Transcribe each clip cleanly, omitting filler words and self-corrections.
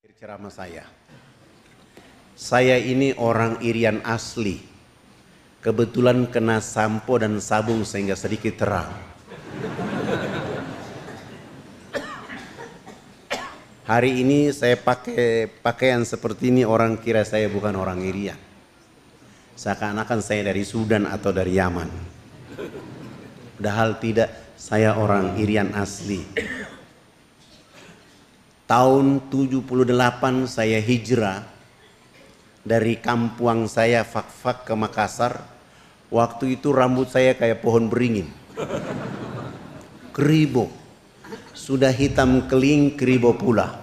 Ceramah saya ini orang Irian asli, kebetulan kena sampo dan sabung sehingga sedikit terang. Hari ini saya pakai pakaian seperti ini, orang kira saya bukan orang Irian, seakan-akan saya dari Sudan atau dari Yaman. Padahal tidak, saya orang Irian asli. Tahun 78 saya hijrah dari kampung saya Fak-Fak ke Makassar. Waktu itu rambut saya kayak pohon beringin, keribo, sudah hitam keling, keribo pula.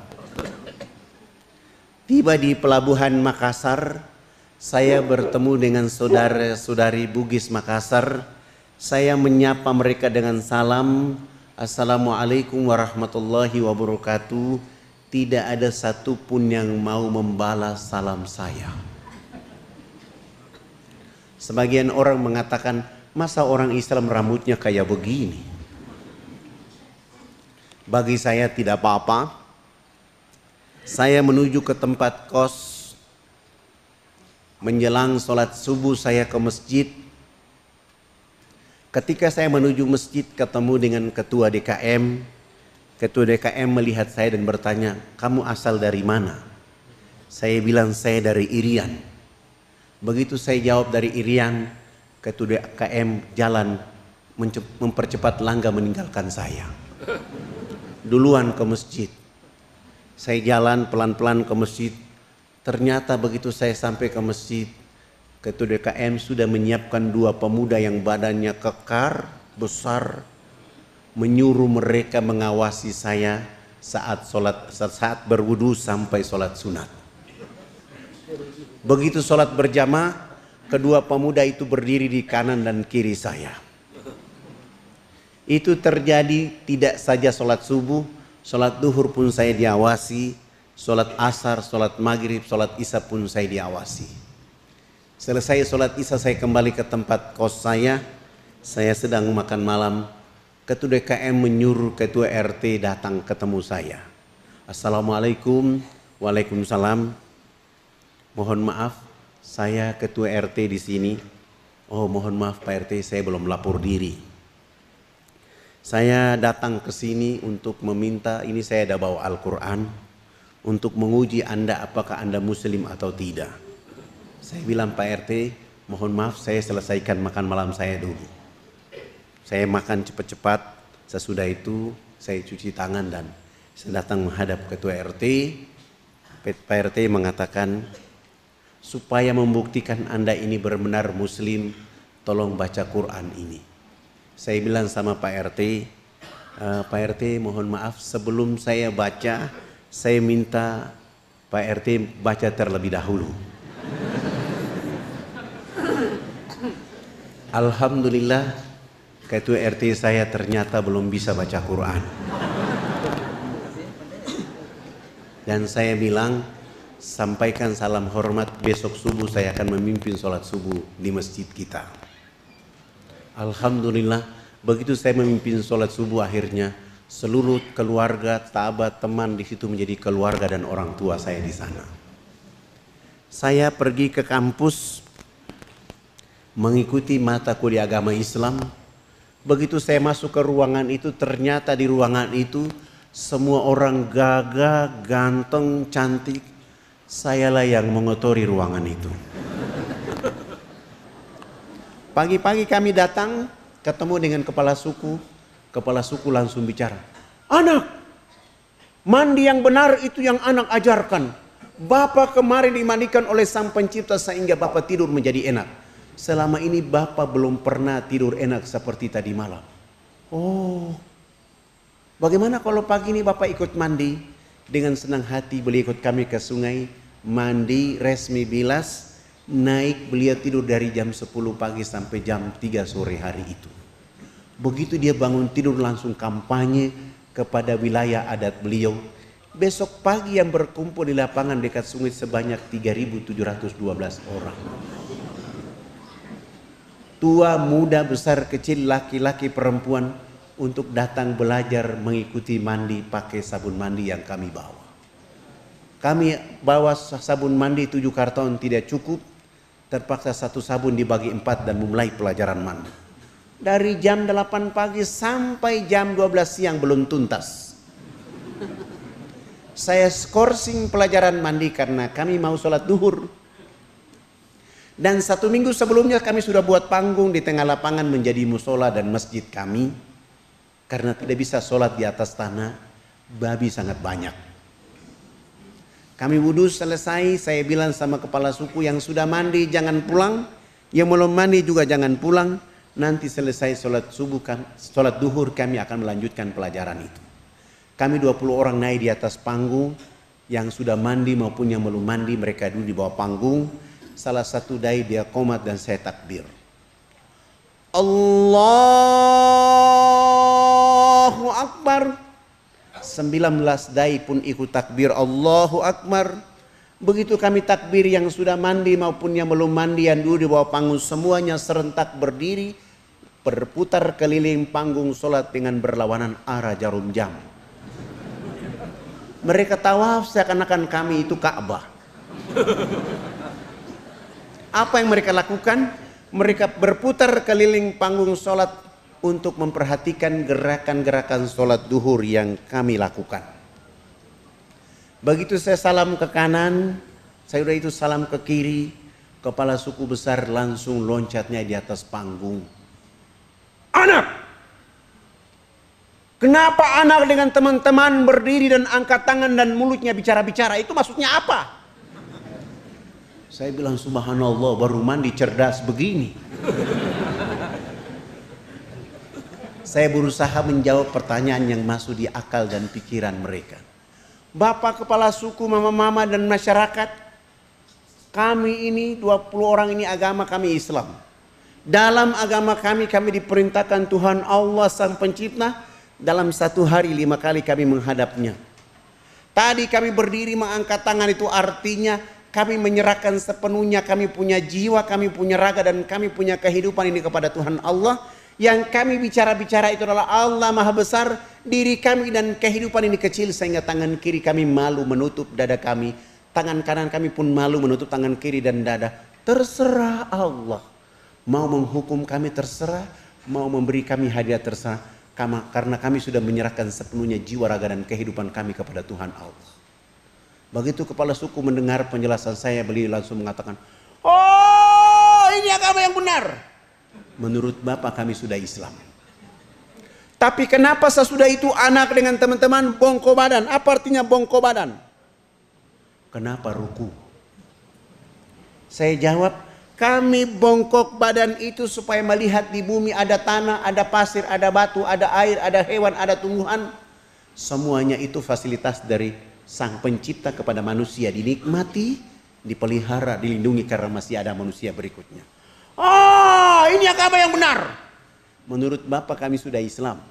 Tiba di pelabuhan Makassar, saya bertemu dengan saudara-saudari Bugis Makassar. Saya menyapa mereka dengan salam, Assalamualaikum warahmatullahi wabarakatuh. Tidak ada satupun yang mau membalas salam saya. Sebagian orang mengatakan, masa orang Islam rambutnya kayak begini? Bagi saya tidak apa-apa. Saya menuju ke tempat kos. Menjelang sholat subuh saya ke masjid. Ketika saya menuju masjid ketemu dengan ketua DKM. Ketua DKM melihat saya dan bertanya, kamu asal dari mana? Saya bilang saya dari Irian. Begitu saya jawab dari Irian, Ketua DKM jalan mempercepat langkah meninggalkan saya. Duluan ke masjid. Saya jalan pelan-pelan ke masjid. Ternyata begitu saya sampai ke masjid, Ketua DKM sudah menyiapkan dua pemuda yang badannya kekar, besar, menyuruh mereka mengawasi saya saat berwudu sampai sholat sunat. Begitu sholat berjamaah, kedua pemuda itu berdiri di kanan dan kiri saya. Itu terjadi tidak saja sholat subuh, sholat duhur pun saya diawasi, sholat asar, sholat maghrib, sholat isya pun saya diawasi. Selesai sholat isya saya kembali ke tempat kos saya sedang makan malam. Ketua DKM menyuruh ketua RT datang ketemu saya. Assalamualaikum. Waalaikumsalam. Mohon maaf, saya ketua RT di sini. Oh, mohon maaf Pak RT, saya belum lapor diri. Saya datang ke sini untuk meminta, ini saya ada bawa Al-Quran, untuk menguji Anda apakah Anda Muslim atau tidak. Saya bilang Pak RT, mohon maaf saya selesaikan makan malam saya dulu. Saya makan cepat-cepat, sesudah itu saya cuci tangan dan saya datang menghadap ketua RT. Pak RT mengatakan, supaya membuktikan Anda ini benar-benar Muslim, tolong baca Quran ini. Saya bilang sama Pak RT, Pak RT mohon maaf sebelum saya baca, saya minta Pak RT baca terlebih dahulu. Alhamdulillah, ketua RT saya ternyata belum bisa baca Quran. Dan saya bilang, sampaikan salam hormat, besok subuh saya akan memimpin sholat subuh di masjid kita. Alhamdulillah, begitu saya memimpin sholat subuh akhirnya seluruh keluarga, sahabat, teman di situ menjadi keluarga dan orang tua saya di sana. Saya pergi ke kampus mengikuti mata kuliah agama Islam. Begitu saya masuk ke ruangan itu, ternyata di ruangan itu semua orang gagah, ganteng, cantik. Sayalah yang mengotori ruangan itu. Pagi-pagi kami datang, ketemu dengan kepala suku. Kepala suku langsung bicara. Anak, mandi yang benar itu yang anak ajarkan. Bapak kemarin dimandikan oleh Sang Pencipta sehingga Bapak tidur menjadi enak. Selama ini Bapak belum pernah tidur enak seperti tadi malam. Oh, bagaimana kalau pagi ini Bapak ikut mandi? Dengan senang hati beliau ikut kami ke sungai, mandi, resmi bilas, naik beliau tidur dari jam 10 pagi sampai jam 3 sore hari itu. Begitu dia bangun tidur langsung kampanye kepada wilayah adat beliau. Besok pagi yang berkumpul di lapangan dekat sungai sebanyak 3.712 orang. Tua, muda, besar, kecil, laki-laki, perempuan untuk datang belajar mengikuti mandi pakai sabun mandi yang kami bawa. Kami bawa sabun mandi 7 karton tidak cukup. Terpaksa 1 sabun dibagi 4 dan memulai pelajaran mandi. Dari jam 8 pagi sampai jam 12 siang belum tuntas. Saya skorsing pelajaran mandi karena kami mau sholat duhur. Dan 1 minggu sebelumnya kami sudah buat panggung di tengah lapangan menjadi musola dan masjid kami. Karena tidak bisa sholat di atas tanah, babi sangat banyak. Kami wudhu selesai, saya bilang sama kepala suku yang sudah mandi jangan pulang, yang belum mandi juga jangan pulang. Nanti selesai sholat duhur kami akan melanjutkan pelajaran itu. Kami 20 orang naik di atas panggung, yang sudah mandi maupun yang belum mandi mereka dulu di bawah panggung. Salah satu dai dia qomat dan saya takbir. Allahu Akbar. 19 dai pun ikut takbir Allahu Akbar. Begitu kami takbir, yang sudah mandi maupun yang belum mandi yang dulu di bawah panggung semuanya serentak berdiri berputar keliling panggung sholat dengan berlawanan arah jarum jam. Mereka tawaf seakan-akan kami itu Ka'bah. Apa yang mereka lakukan? Mereka berputar keliling panggung sholat untuk memperhatikan gerakan-gerakan sholat duhur yang kami lakukan. Begitu saya salam ke kanan, saya udah itu salam ke kiri, kepala suku besar langsung loncatnya di atas panggung. Anak! Kenapa anak dengan teman-teman berdiri dan angkat tangan dan mulutnya bicara-bicara? Itu maksudnya apa? Saya bilang subhanallah, baru mandi cerdas begini. Saya berusaha menjawab pertanyaan yang masuk di akal dan pikiran mereka. Bapak kepala suku, mama-mama dan masyarakat, kami ini 20 orang ini agama kami Islam. Dalam agama kami diperintahkan Tuhan Allah Sang Pencipta dalam 1 hari 5 kali kami menghadapnya. Tadi kami berdiri mengangkat tangan, itu artinya kami menyerahkan sepenuhnya, kami punya jiwa, kami punya raga dan kami punya kehidupan ini kepada Tuhan Allah. Yang kami bicara-bicara itu adalah Allah Maha Besar, diri kami dan kehidupan ini kecil sehingga tangan kiri kami malu menutup dada kami. Tangan kanan kami pun malu menutup tangan kiri dan dada. Terserah Allah. Mau menghukum kami terserah, mau memberi kami hadiah terserah. Karena kami sudah menyerahkan sepenuhnya jiwa, raga dan kehidupan kami kepada Tuhan Allah. Begitu kepala suku mendengar penjelasan saya, beliau langsung mengatakan, oh ini agama yang benar. Menurut Bapak kami sudah Islam. Tapi kenapa sesudah itu anak dengan teman-teman bongkok badan? Apa artinya bongkok badan? Kenapa ruku? Saya jawab, kami bongkok badan itu supaya melihat di bumi ada tanah, ada pasir, ada batu, ada air, ada hewan, ada tumbuhan. Semuanya itu fasilitas dari Sang Pencipta kepada manusia, dinikmati, dipelihara, dilindungi karena masih ada manusia berikutnya. Oh, ini agama yang benar. Menurut Bapak kami sudah Islam.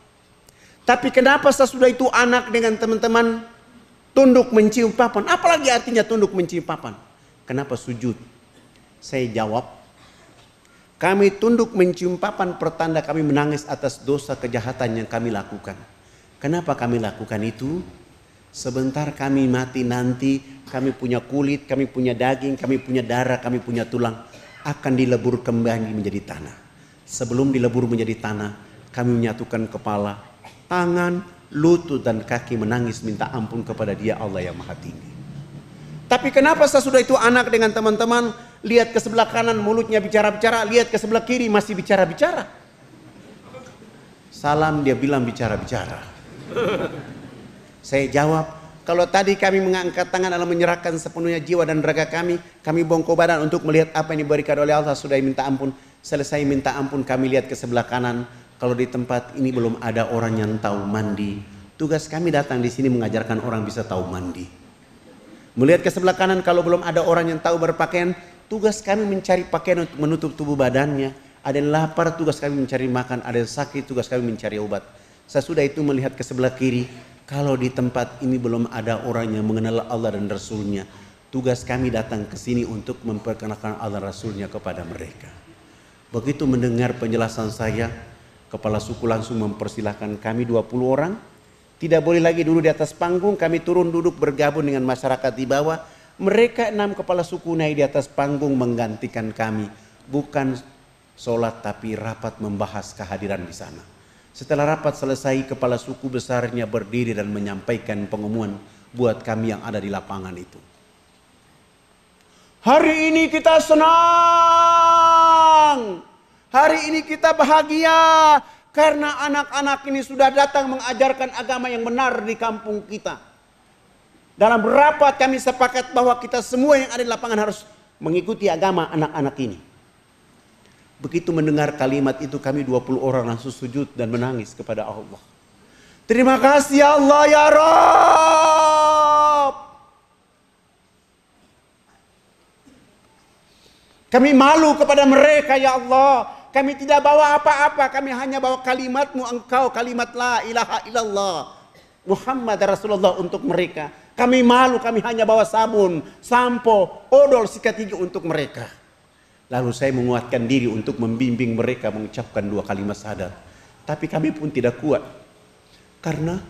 Tapi kenapa sesudah itu anak dengan teman-teman tunduk mencium papan? Apalagi artinya tunduk mencium papan? Kenapa sujud? Saya jawab, kami tunduk mencium papan pertanda kami menangis atas dosa kejahatan yang kami lakukan. Kenapa kami lakukan itu? Sebentar kami mati nanti, kami punya kulit, kami punya daging, kami punya darah, kami punya tulang, akan dilebur kembali menjadi tanah. Sebelum dilebur menjadi tanah, kami menyatukan kepala, tangan, lutut dan kaki menangis minta ampun kepada Dia Allah yang Maha Tinggi. Tapi kenapa sesudah itu anak dengan teman-teman lihat ke sebelah kanan mulutnya bicara-bicara, lihat ke sebelah kiri masih bicara-bicara? Salam dia bilang bicara-bicara. Saya jawab, kalau tadi kami mengangkat tangan dalam menyerahkan sepenuhnya jiwa dan raga kami bongkok badan untuk melihat apa yang diberikan oleh Allah, sudah minta ampun. Selesai minta ampun kami lihat ke sebelah kanan, kalau di tempat ini belum ada orang yang tahu mandi. Tugas kami datang di sini mengajarkan orang bisa tahu mandi. Melihat ke sebelah kanan, kalau belum ada orang yang tahu berpakaian, tugas kami mencari pakaian untuk menutup tubuh badannya. Ada yang lapar, tugas kami mencari makan. Ada yang sakit, tugas kami mencari obat. Sesudah itu melihat ke sebelah kiri, kalau di tempat ini belum ada orang yang mengenal Allah dan Rasulnya, tugas kami datang ke sini untuk memperkenalkan Allah Rasulnya kepada mereka. Begitu mendengar penjelasan saya, kepala suku langsung mempersilahkan kami 20 orang Tidak boleh lagi duduk di atas panggung, kami turun duduk bergabung dengan masyarakat di bawah. Mereka 6 kepala suku naik di atas panggung menggantikan kami. Bukan sholat tapi rapat membahas kehadiran di sana. Setelah rapat selesai, kepala suku besarnya berdiri dan menyampaikan pengumuman buat kami yang ada di lapangan itu. Hari ini kita senang. Hari ini kita bahagia. Karena anak-anak ini sudah datang mengajarkan agama yang benar di kampung kita. Dalam rapat kami sepakat bahwa kita semua yang ada di lapangan harus mengikuti agama anak-anak ini. Begitu mendengar kalimat itu kami 20 orang langsung sujud dan menangis kepada Allah. Terima kasih ya Allah ya Rabb. Kami malu kepada mereka ya Allah. Kami tidak bawa apa-apa, kami hanya bawa kalimat-Mu Engkau, kalimat la ilaha illallah Muhammad Rasulullah untuk mereka. Kami malu, kami hanya bawa sabun, sampo, odol, sikat gigi untuk mereka. Lalu saya menguatkan diri untuk membimbing mereka mengucapkan 2 kalimat syahadat. Tapi kami pun tidak kuat. Karena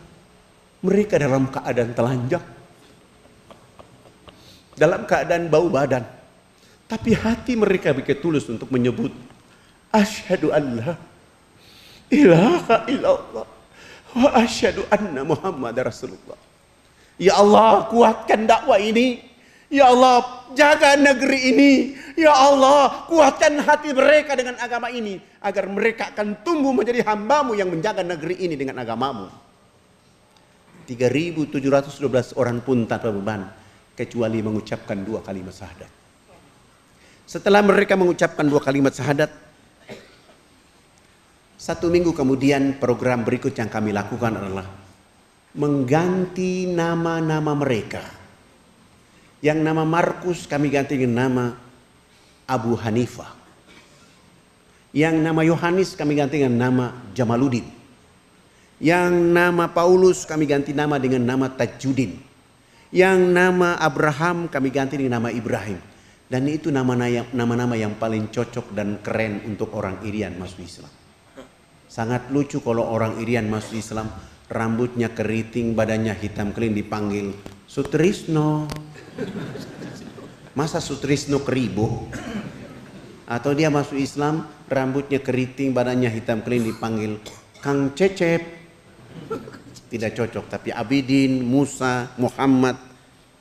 mereka dalam keadaan telanjang. Dalam keadaan bau badan. Tapi hati mereka begitu tulus untuk menyebut asyhadu an la ilaha illallah wa asyhadu anna Muhammad Rasulullah. Ya Allah, kuatkan dakwah ini. Ya Allah, jaga negeri ini. Ya Allah, kuatkan hati mereka dengan agama ini. Agar mereka akan tumbuh menjadi hamba-Mu yang menjaga negeri ini dengan agama-Mu. 3.712 orang pun tanpa beban. Kecuali mengucapkan 2 kalimat syahadat. Setelah mereka mengucapkan 2 kalimat syahadat, 1 minggu kemudian program berikut yang kami lakukan adalah mengganti nama-nama mereka. Yang nama Markus kami ganti dengan nama Abu Hanifah. Yang nama Yohanes kami ganti dengan nama Jamaluddin. Yang nama Paulus kami ganti nama dengan nama Tajuddin. Yang nama Abraham kami ganti dengan nama Ibrahim. Dan itu nama-nama yang paling cocok dan keren untuk orang Irian masuk Islam. Sangat lucu kalau orang Irian masuk Islam, rambutnya keriting, badannya hitam kering dipanggil Sutrisno. Masa Sutrisno Keribo? Atau dia masuk Islam, rambutnya keriting, badannya hitam kering dipanggil Kang Cecep. Tidak cocok, tapi Abidin, Musa, Muhammad,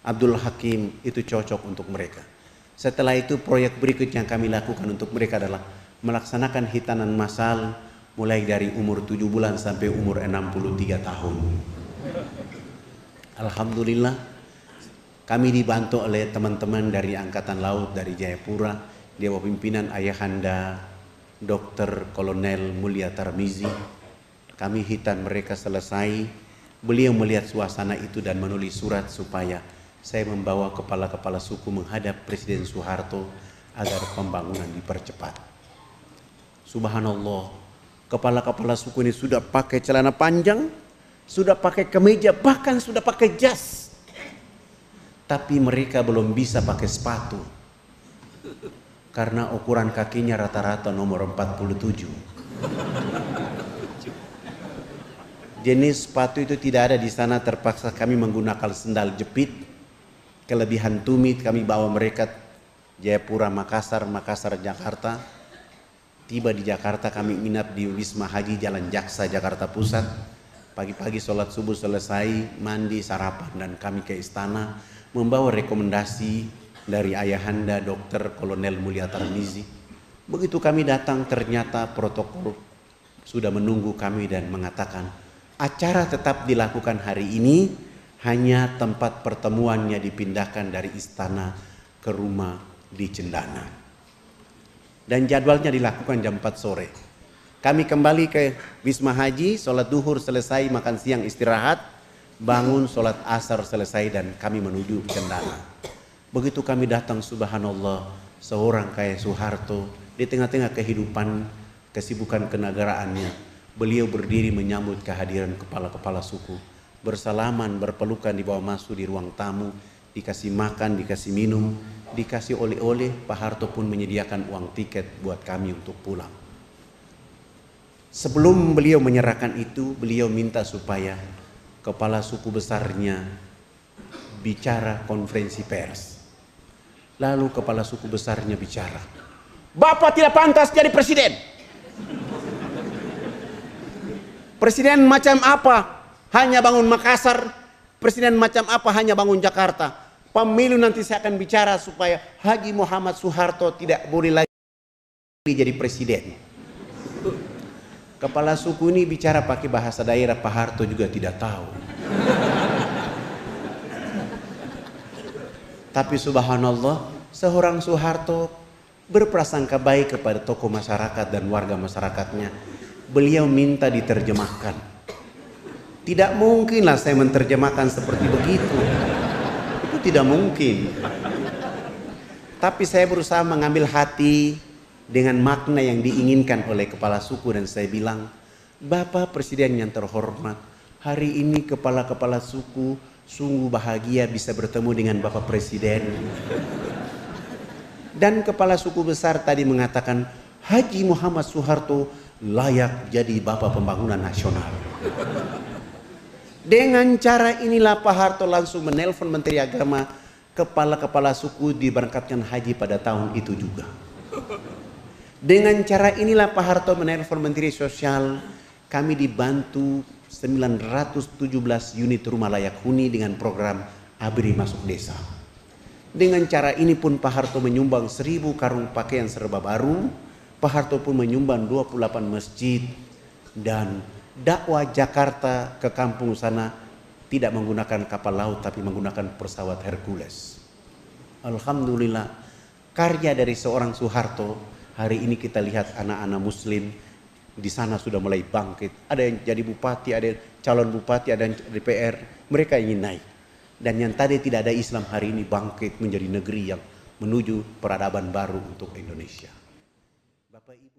Abdul Hakim itu cocok untuk mereka. Setelah itu proyek berikut yang kami lakukan untuk mereka adalah melaksanakan hitanan massal mulai dari umur 7 bulan sampai umur 63 tahun. Alhamdulillah kami dibantu oleh teman-teman dari Angkatan Laut dari Jayapura di bawah pimpinan Ayahanda Dr. Kolonel Mulia Tarmizi. Kami hitan mereka selesai. Beliau melihat suasana itu dan menulis surat supaya saya membawa kepala-kepala suku menghadap Presiden Soeharto agar pembangunan dipercepat. Subhanallah, kepala-kepala suku ini sudah pakai celana panjang, sudah pakai kemeja, bahkan sudah pakai jas. Tapi mereka belum bisa pakai sepatu. Karena ukuran kakinya rata-rata nomor 47. Jenis sepatu itu tidak ada di sana, terpaksa kami menggunakan sendal jepit. Kelebihan tumit kami bawa mereka Jayapura, Makassar, Makassar, Jakarta. Tiba di Jakarta kami minap di Wisma Haji Jalan Jaksa, Jakarta Pusat. Pagi-pagi sholat subuh selesai, mandi, sarapan, dan kami ke istana membawa rekomendasi dari Ayahanda Dr. Kolonel Mulia Tarmizi. Begitu kami datang, ternyata protokol sudah menunggu kami dan mengatakan acara tetap dilakukan hari ini, hanya tempat pertemuannya dipindahkan dari istana ke rumah di Cendana. Dan jadwalnya dilakukan jam 4 sore. Kami kembali ke Wisma Haji, sholat duhur selesai, makan siang istirahat, bangun sholat asar selesai, dan kami menuju Cendana. Begitu kami datang, subhanallah, seorang kayak Soeharto di tengah-tengah kehidupan, kesibukan kenegaraannya, beliau berdiri menyambut kehadiran kepala-kepala suku, bersalaman, berpelukan, dibawa masuk di ruang tamu, dikasih makan, dikasih minum, dikasih oleh-oleh. Pak Harto pun menyediakan uang tiket buat kami untuk pulang. Sebelum beliau menyerahkan itu, beliau minta supaya kepala suku besarnya bicara konferensi pers. Lalu kepala suku besarnya bicara, Bapak tidak pantas jadi presiden. Presiden macam apa? Hanya bangun Makassar. Presiden macam apa? Hanya bangun Jakarta. Pemilu nanti saya akan bicara supaya Haji Muhammad Soeharto tidak boleh lagi jadi presiden. Kepala suku ini bicara pakai bahasa daerah, Pak Harto juga tidak tahu. Tapi subhanallah, seorang Soeharto berprasangka baik kepada tokoh masyarakat dan warga masyarakatnya. Beliau minta diterjemahkan. Tidak mungkinlah saya menerjemahkan seperti begitu. Itu tidak mungkin. Tapi saya berusaha mengambil hati dengan makna yang diinginkan oleh kepala suku dan saya bilang, Bapak Presiden yang terhormat, hari ini kepala-kepala suku sungguh bahagia bisa bertemu dengan Bapak Presiden. Dan kepala suku besar tadi mengatakan Haji Muhammad Soeharto layak jadi Bapak Pembangunan Nasional. Dengan cara inilah Pak Harto langsung menelpon Menteri Agama, kepala-kepala suku diberangkatkan haji pada tahun itu juga. Dengan cara inilah Pak Harto menelpon Menteri Sosial, kami dibantu 917 unit rumah layak huni dengan program ABRI Masuk Desa. Dengan cara ini pun Pak Harto menyumbang 1000 karung pakaian serba baru. Pak Harto pun menyumbang 28 masjid. Dan dakwah Jakarta ke kampung sana tidak menggunakan kapal laut tapi menggunakan pesawat Hercules. Alhamdulillah, karya dari seorang Soeharto. Hari ini kita lihat anak-anak muslim di sana sudah mulai bangkit. Ada yang jadi bupati, ada yang calon bupati, ada yang DPR. Mereka ingin naik. Dan yang tadi tidak ada Islam hari ini bangkit menjadi negeri yang menuju peradaban baru untuk Indonesia. Bapak Ibu.